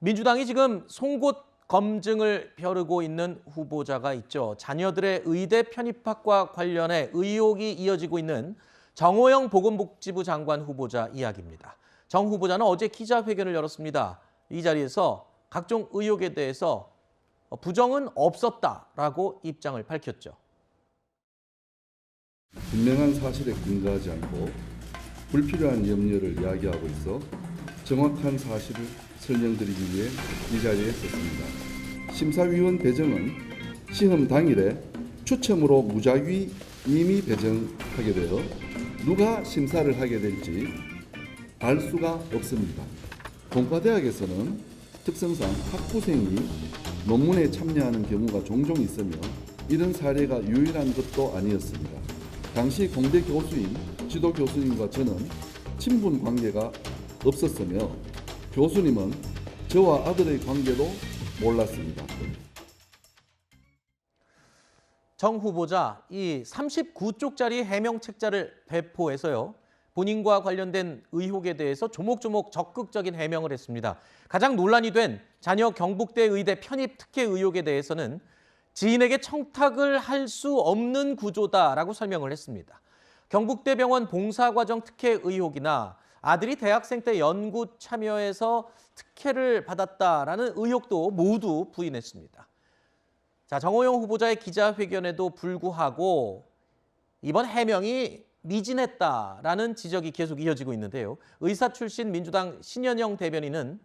민주당이 지금 송곳 검증을 벼르고 있는 후보자가 있죠. 자녀들의 의대 편입학과 관련해 의혹이 이어지고 있는 정호영 보건복지부 장관 후보자 이야기입니다. 정 후보자는 어제 기자회견을 열었습니다. 이 자리에서 각종 의혹에 대해서 부정은 없었다라고 입장을 밝혔죠. 분명한 사실에 근거하지 않고 불필요한 염려를 야기하고 있어 정확한 사실을 설명드리기 위해 이 자리에 섰습니다. 심사위원 배정은 시험 당일에 추첨으로 무작위 임의 배정하게 되어 누가 심사를 하게 될지 알 수가 없습니다. 공과대학에서는 특성상 학부생이 논문에 참여하는 경우가 종종 있으며 이런 사례가 유일한 것도 아니었습니다. 당시 공대 교수인 지도 교수님과 저는 친분 관계가 없었으며 교수님은 저와 아들의 관계도 몰랐습니다. 정 후보자 이 39쪽짜리 해명 책자를 배포해서요. 본인과 관련된 의혹에 대해서 조목조목 적극적인 해명을 했습니다. 가장 논란이 된 자녀 경북대 의대 편입 특혜 의혹에 대해서는 지인에게 청탁을 할 수 없는 구조다라고 설명을 했습니다. 경북대병원 봉사과정 특혜 의혹이나 아들이 대학생 때 연구 참여해서 특혜를 받았다라는 의혹도 모두 부인했습니다. 자, 정호영 후보자의 기자회견에도 불구하고 이번 해명이 미진했다라는 지적이 계속 이어지고 있는데요. 의사 출신 민주당 신현영 대변인은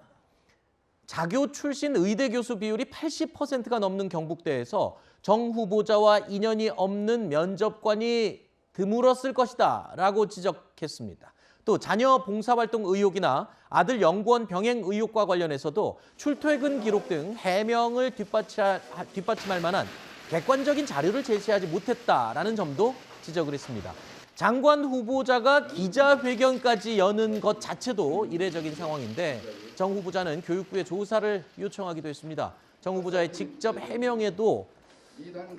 자교 출신 의대 교수 비율이 80%가 넘는 경북대에서 정 후보자와 인연이 없는 면접관이 드물었을 것이다 라고 지적했습니다. 또 자녀 봉사활동 의혹이나 아들 연구원 병행 의혹과 관련해서도 출퇴근 기록 등 해명을 뒷받침할 만한 객관적인 자료를 제시하지 못했다라는 점도 지적을 했습니다. 장관 후보자가 기자회견까지 여는 것 자체도 이례적인 상황인데 정 후보자는 교육부에 조사를 요청하기도 했습니다. 정 후보자의 직접 해명에도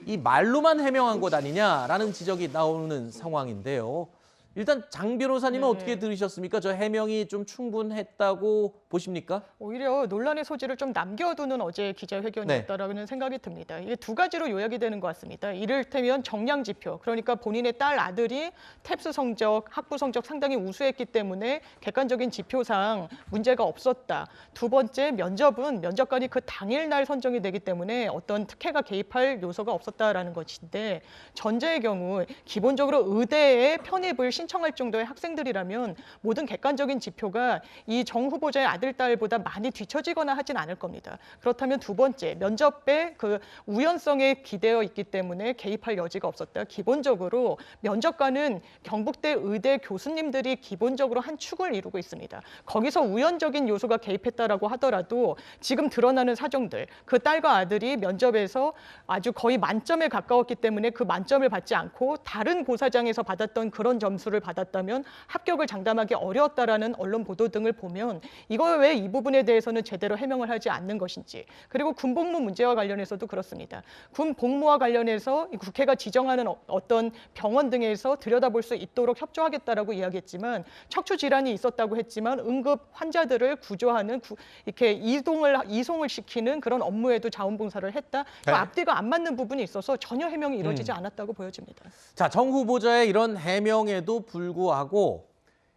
이 말로만 해명한 것 아니냐라는 지적이 나오는 상황인데요. 일단 장 변호사님은 어떻게 들으셨습니까? 저 해명이 좀 충분했다고 보십니까? 오히려 논란의 소지를 좀 남겨두는 어제 기자회견이었다라는 생각이 듭니다. 이게 두 가지로 요약이 되는 것 같습니다. 이를테면 정량 지표, 그러니까 본인의 딸 아들이 탭스 성적, 학부 성적 상당히 우수했기 때문에 객관적인 지표상 문제가 없었다. 두 번째, 면접은 면접관이 그 당일날 선정이 되기 때문에 어떤 특혜가 개입할 요소가 없었다라는 것인데 전제의 경우 기본적으로 의대에 편입을 신청할 정도의 학생들이라면 모든 객관적인 지표가 이 정 후보자의 아들, 딸보다 많이 뒤처지거나 하진 않을 겁니다. 그렇다면 두 번째, 면접의 그 우연성에 기대어 있기 때문에 개입할 여지가 없었다. 기본적으로 면접관은 경북대 의대 교수님들이 기본적으로 한 축을 이루고 있습니다. 거기서 우연적인 요소가 개입했다라고 하더라도 지금 드러나는 사정들, 그 딸과 아들이 면접에서 아주 거의 만점에 가까웠기 때문에 그 만점을 받지 않고 다른 고사장에서 받았던 그런 점수를 받았다면 합격을 장담하기 어려웠다라는 언론 보도 등을 보면 이거 왜 이 부분에 대해서는 제대로 해명을 하지 않는 것인지, 그리고 군복무 문제와 관련해서도 그렇습니다. 군복무와 관련해서 국회가 지정하는 어떤 병원 등에서 들여다볼 수 있도록 협조하겠다라고 이야기했지만 척추 질환이 있었다고 했지만 응급 환자들을 구조하는 이렇게 이송을 시키는 그런 업무에도 자원봉사를 했다. 그 앞뒤가 안 맞는 부분이 있어서 전혀 해명이 이루어지지 않았다고 보여집니다. 자, 정 후보자의 이런 해명에도 불구하고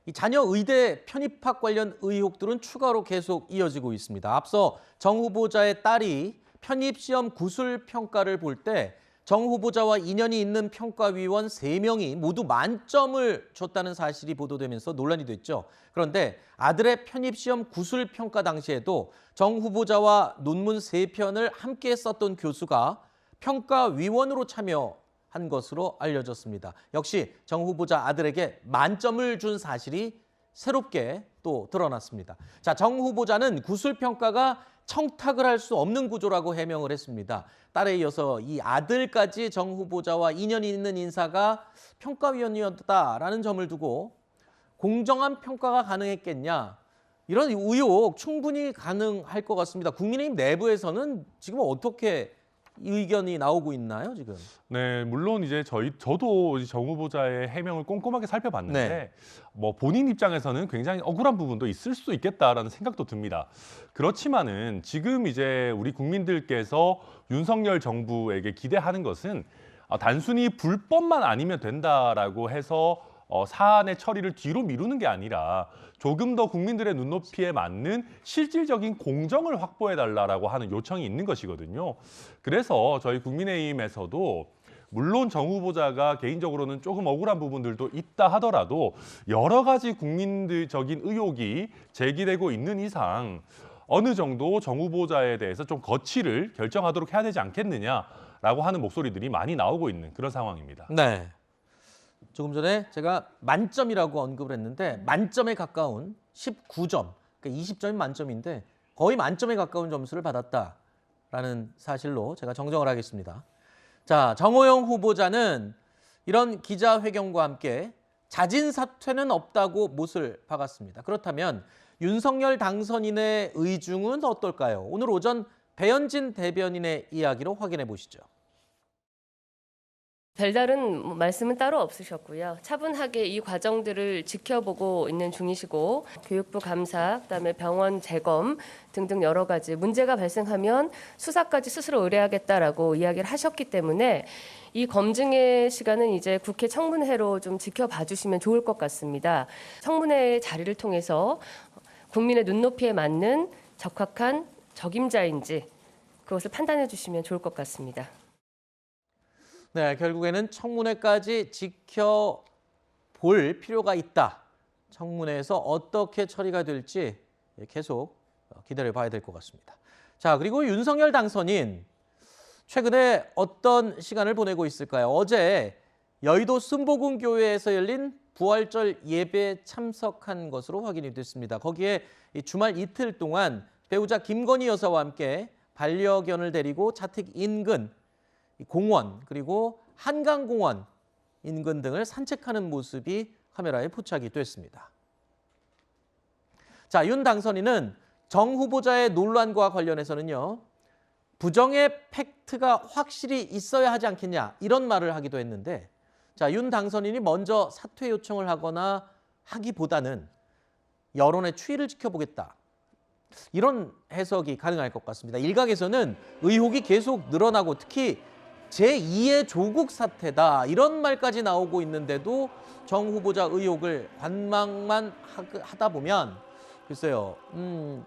이 자녀 의대 편입학 관련 의혹들은 추가로 계속 이어지고 있습니다. 앞서 정 후보자의 딸이 편입시험 구술 평가를 볼 때 정 후보자와 인연이 있는 평가위원 3명이 모두 만점을 줬다는 사실이 보도되면서 논란이 됐죠. 그런데 아들의 편입시험 구술 평가 당시에도 정 후보자와 논문 3편을 함께 썼던 교수가 평가위원으로 참여한 것으로 알려졌습니다. 역시 정 후보자 아들에게 만점을 준 사실이 새롭게 또 드러났습니다. 자, 정 후보자는 구술평가가 청탁을 할 수 없는 구조라고 해명을 했습니다. 딸에 이어서 이 아들까지 정 후보자와 인연이 있는 인사가 평가위원이었다라는 점을 두고 공정한 평가가 가능했겠냐? 이런 의혹 충분히 가능할 것 같습니다. 국민의힘 내부에서는 지금 어떻게 의견이 나오고 있나요, 지금? 네, 물론 이제 저도 이제 정 후보자의 해명을 꼼꼼하게 살펴봤는데 네. 뭐 본인 입장에서는 굉장히 억울한 부분도 있을 수도 있겠다라는 생각도 듭니다. 그렇지만은 지금 이제 우리 국민들께서 윤석열 정부에게 기대하는 것은 단순히 불법만 아니면 된다라고 해서 사안의 처리를 뒤로 미루는 게 아니라 조금 더 국민들의 눈높이에 맞는 실질적인 공정을 확보해달라고 하는 요청이 있는 것이거든요. 그래서 저희 국민의힘에서도 물론 정 후보자가 개인적으로는 조금 억울한 부분들도 있다 하더라도 여러 가지 국민적인 의혹이 제기되고 있는 이상 어느 정도 정 후보자에 대해서 좀 거취를 결정하도록 해야 되지 않겠느냐라고 하는 목소리들이 많이 나오고 있는 그런 상황입니다. 네. 조금 전에 제가 만점이라고 언급을 했는데 만점에 가까운 19점, 그러니까 20점이 만점인데 거의 만점에 가까운 점수를 받았다라는 사실로 제가 정정을 하겠습니다. 자, 정호영 후보자는 이런 기자회견과 함께 자진 사퇴는 없다고 못을 박았습니다. 그렇다면 윤석열 당선인의 의중은 어떨까요? 오늘 오전 배현진 대변인의 이야기로 확인해 보시죠. 별다른 말씀은 따로 없으셨고요. 차분하게 이 과정들을 지켜보고 있는 중이시고 교육부 감사, 그다음에 병원 재검 등등 여러 가지 문제가 발생하면 수사까지 스스로 의뢰하겠다라고 이야기를 하셨기 때문에 이 검증의 시간은 이제 국회 청문회로 좀 지켜봐 주시면 좋을 것 같습니다. 청문회 자리를 통해서 국민의 눈높이에 맞는 적합한 적임자인지 그것을 판단해 주시면 좋을 것 같습니다. 네, 결국에는 청문회까지 지켜볼 필요가 있다. 청문회에서 어떻게 처리가 될지 계속 기다려봐야 될 것 같습니다. 자, 그리고 윤석열 당선인 최근에 어떤 시간을 보내고 있을까요? 어제 여의도 순복음교회에서 열린 부활절 예배에 참석한 것으로 확인이 됐습니다. 거기에 주말 이틀 동안 배우자 김건희 여사와 함께 반려견을 데리고 자택 인근 공원 그리고 한강공원 인근 등을 산책하는 모습이 카메라에 포착이 됐습니다. 자, 윤 당선인은 정 후보자의 논란과 관련해서는요. 부정의 팩트가 확실히 있어야 하지 않겠냐 이런 말을 하기도 했는데 자, 윤 당선인이 먼저 사퇴 요청을 하거나 하기보다는 여론의 추이를 지켜보겠다. 이런 해석이 가능할 것 같습니다. 일각에서는 의혹이 계속 늘어나고 특히 제2의 조국 사태다 이런 말까지 나오고 있는데도 정 후보자 의혹을 관망만 하다 보면 글쎄요,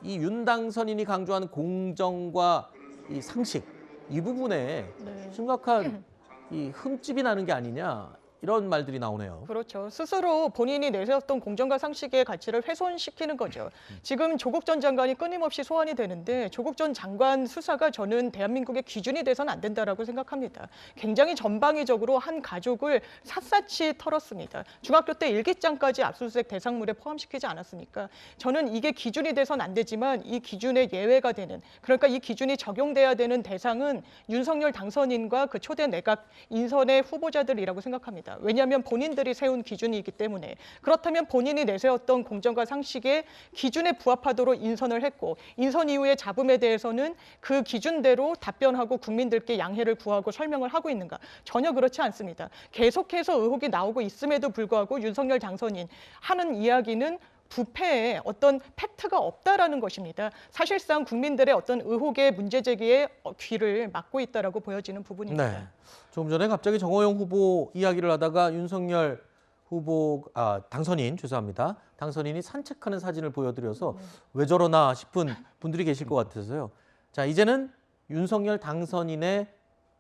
이 윤 당선인이 강조하는 공정과 이 상식 이 부분에 심각한 이 흠집이 나는 게 아니냐 이런 말들이 나오네요. 그렇죠. 스스로 본인이 내세웠던 공정과 상식의 가치를 훼손시키는 거죠. 지금 조국 전 장관이 끊임없이 소환이 되는데 조국 전 장관 수사가 저는 대한민국의 기준이 돼서는 안 된다라고 생각합니다. 굉장히 전방위적으로 한 가족을 샅샅이 털었습니다. 중학교 때 일기장까지 압수수색 대상물에 포함시키지 않았습니까? 저는 이게 기준이 돼서는 안 되지만 이 기준에 예외가 되는 그러니까 이 기준이 적용돼야 되는 대상은 윤석열 당선인과 그 초대 내각 인선의 후보자들이라고 생각합니다. 왜냐하면 본인들이 세운 기준이 있기 때문에 그렇다면 본인이 내세웠던 공정과 상식의 기준에 부합하도록 인선을 했고 인선 이후의 잡음에 대해서는 그 기준대로 답변하고 국민들께 양해를 구하고 설명을 하고 있는가? 전혀 그렇지 않습니다. 계속해서 의혹이 나오고 있음에도 불구하고 윤석열 당선인 하는 이야기는 부패에 어떤 팩트가 없다라는 것입니다. 사실상 국민들의 어떤 의혹의 문제 제기에 귀를 막고 있다라고 보여지는 부분입니다. 네. 조금 전에 갑자기 정호영 후보 이야기를 하다가 윤석열 후보 당선인 죄송합니다. 당선인이 산책하는 사진을 보여드려서 왜 저러나 싶은 분들이 계실 것 같아서요. 자, 이제는 윤석열 당선인의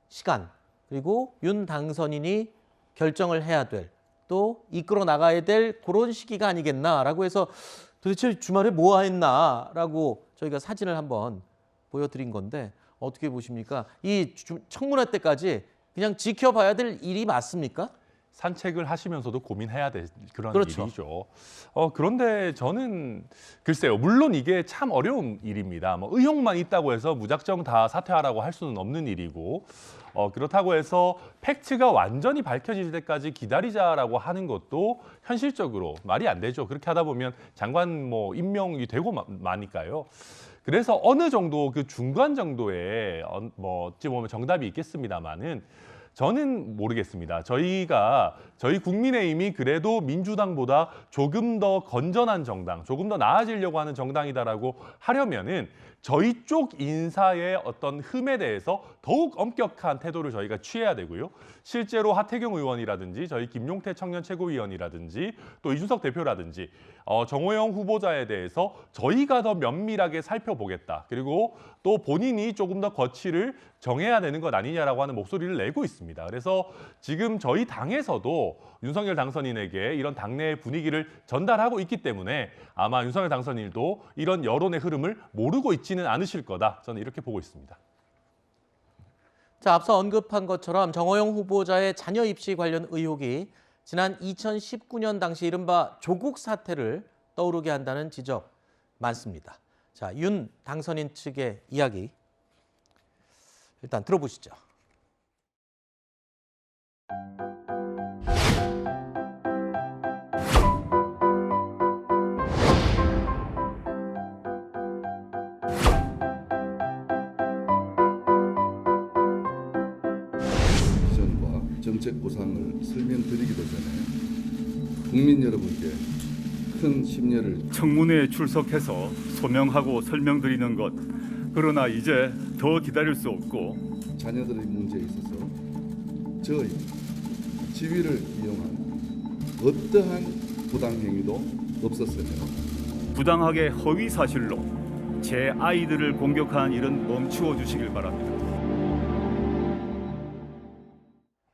시간 그리고 윤 당선인이 결정을 해야 될 또 이끌어 나가야 될 그런 시기가 아니겠나라고 해서 도대체 주말에 뭐 했나라고 저희가 사진을 한번 보여드린 건데 어떻게 보십니까? 이 청문회 때까지 그냥 지켜봐야 될 일이 맞습니까? 산책을 하시면서도 고민해야 될 그런 그렇죠. 일이죠. 그런데 저는 글쎄요. 물론 이게 참 어려운 일입니다. 뭐 의혹만 있다고 해서 무작정 다 사퇴하라고 할 수는 없는 일이고 그렇다고 해서 팩트가 완전히 밝혀질 때까지 기다리자라고 하는 것도 현실적으로 말이 안 되죠. 그렇게 하다 보면 장관 뭐 임명이 되고 마니까요. 그래서 어느 정도 그 중간 정도의 뭐 어찌 보면 정답이 있겠습니다만은 저는 모르겠습니다. 저희 국민의힘이 그래도 민주당보다 조금 더 건전한 정당, 조금 더 나아지려고 하는 정당이다라고 하려면은 저희 쪽 인사의 어떤 흠에 대해서 더욱 엄격한 태도를 저희가 취해야 되고요. 실제로 하태경 의원이라든지 저희 김용태 청년 최고위원이라든지 또 이준석 대표라든지 정호영 후보자에 대해서 저희가 더 면밀하게 살펴보겠다. 그리고 또 본인이 조금 더 거취를 정해야 되는 것 아니냐라고 하는 목소리를 내고 있습니다. 그래서 지금 저희 당에서도 윤석열 당선인에게 이런 당내의 분위기를 전달하고 있기 때문에 아마 윤석열 당선인도 이런 여론의 흐름을 모르고 있지는 않으실 거다. 저는 이렇게 보고 있습니다. 자, 앞서 언급한 것처럼 정호영 후보자의 자녀 입시 관련 의혹이 지난 2019년 당시 이른바 조국 사태를 떠오르게 한다는 지적 많습니다. 자, 윤 당선인 측의 이야기 일단 들어보시죠. 비전과 정책 구상을 설명드리기도 전에 국민 여러분께 큰 심려를 청문회에 출석해서 소명하고 설명드리는 것. 그러나 이제 더 기다릴 수 없고 자녀들의 문제에 있어서 저의 지위를 이용한 어떠한 부당행위도 없었으며 부당하게 허위 사실로 제 아이들을 공격한 일은 멈추어 주시길 바랍니다.